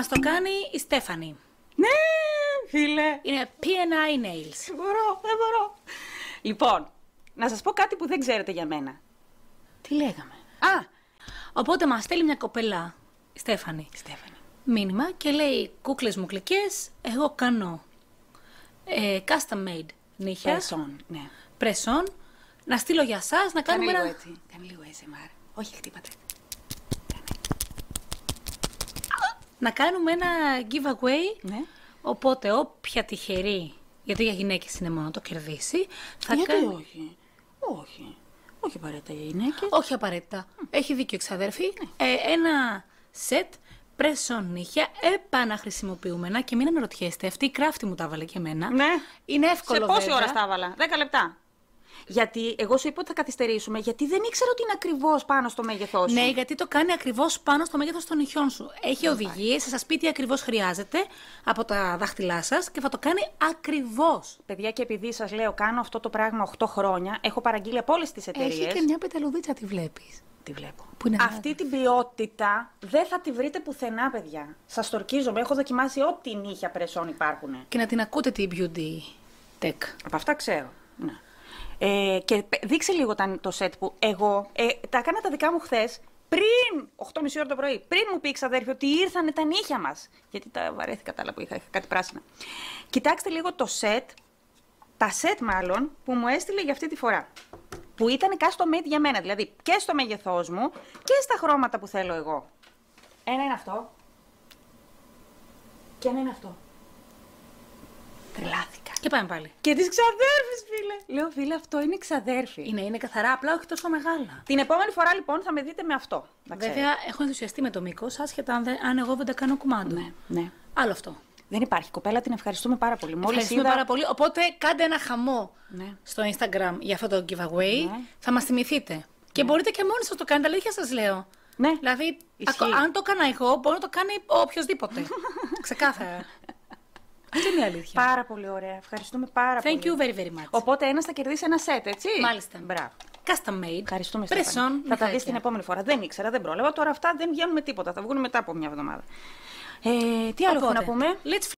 Μας το κάνει η Στέφανη. Ναι, φίλε. Είναι P&I Nails. Δεν μπορώ. Λοιπόν, να σας πω κάτι που δεν ξέρετε για μένα. Τι λέγαμε? Οπότε μας στέλνει μια κοπέλα, η Στέφανη, μήνυμα και λέει: κούκλες μου γλυκές, εγώ κάνω custom made νύχια. Ναι. Πρεσόν. Να στείλω για σας, να κάνουμε Κάνε λίγο ASMR. Όχι, χτύπατε. Να κάνουμε ένα giveaway. Ναι. Οπότε όποια τυχερή, γιατί για γυναίκες είναι μόνο το κερδίσει, θα Γιατί κάνει... όχι απαραίτητα για γυναίκες. Όχι απαραίτητα. Έχει δίκιο εξαδέρφη. Ένα σετ πρέσον νύχια επαναχρησιμοποιούμενα και μην αναρωτιέστε, αυτή η κράφτη μου τα έβαλε και εμένα. Ναι. Είναι εύκολο. Σε πόση βέβαια. ώρα τα έβαλα? 10 λεπτά. Γιατί εγώ σου είπα ότι θα καθυστερήσουμε, γιατί δεν ήξερα ότι είναι ακριβώς πάνω στο μέγεθό σου. Ναι, γιατί το κάνει ακριβώς πάνω στο μέγεθος των νυχιών σου. Έχει οδηγίες, θα σας πει τι ακριβώς χρειάζεται από τα δάχτυλά σας και θα το κάνει ακριβώς. Παιδιά, και επειδή σας λέω, κάνω αυτό το πράγμα 8 χρόνια, έχω παραγγείλει από όλες τις εταιρείες. Έχει και μια πεταλουδίτσα, τη βλέπεις. Τη βλέπω. Που είναι αυτή την ποιότητα δεν θα τη βρείτε πουθενά, παιδιά. Σας το ορκίζομαι. Έχω δοκιμάσει ό,τι νύχια πρεσόν υπάρχουν. Και να την ακούτε τη beauty tech. Από αυτά ξέρω. Ναι. Και δείξε λίγο το σετ που εγώ τα έκανα τα δικά μου χθες, πριν 8.30 ώρα το πρωί. Πριν μου πει η ξαδέρφη ότι ήρθανε τα νύχια μας. Γιατί τα βαρέθηκα τα άλλα που είχα κάτι πράσινα. Κοιτάξτε λίγο το σετ, τα σετ μάλλον, που μου έστειλε για αυτή τη φορά. Που ήταν custom made για μένα, δηλαδή και στο μέγεθός μου και στα χρώματα που θέλω εγώ. Ένα είναι αυτό. Και ένα είναι αυτό. Τρελάθηκα. Και πάμε πάλι. Και της ξαδέρφης, φίλε. Λέω, φίλε, αυτό είναι ξαδέρφη. Είναι καθαρά, απλά όχι τόσο μεγάλα. Την επόμενη φορά, λοιπόν, θα με δείτε με αυτό. Βέβαια, έχω ενθουσιαστεί με το μήκος, άσχετα αν εγώ δεν τα κάνω κουμάντο. Ναι. Άλλο αυτό. Δεν υπάρχει. Κοπέλα, την ευχαριστούμε πάρα πολύ. Ευχαριστούμε πάρα πολύ. Οπότε κάντε ένα χαμό στο Instagram για αυτό το giveaway. Ναι. Θα μας θυμηθείτε. Και μπορείτε και μόνοι σας το κάνετε, αλήθεια σας λέω. Ναι. Δηλαδή, αν το έκανα εγώ, μπορεί να το κάνει οποιοδήποτε. Ξεκάθαρα. Αυτό είναι η αλήθεια. Πάρα πολύ ωραία. Ευχαριστούμε πάρα πολύ. Thank you very, very much. Οπότε ένας θα κερδίσει ένα σετ, έτσι. Μάλιστα. Μπράβο. Custom made. Ευχαριστούμε, Πρεσόν. Στέφανη. Θα τα δεις την επόμενη φορά. Δεν ήξερα, δεν πρόλαβα. Τώρα αυτά δεν βγαίνουν με τίποτα. Θα βγουν μετά από μια εβδομάδα. Τι άλλο έχω να πούμε.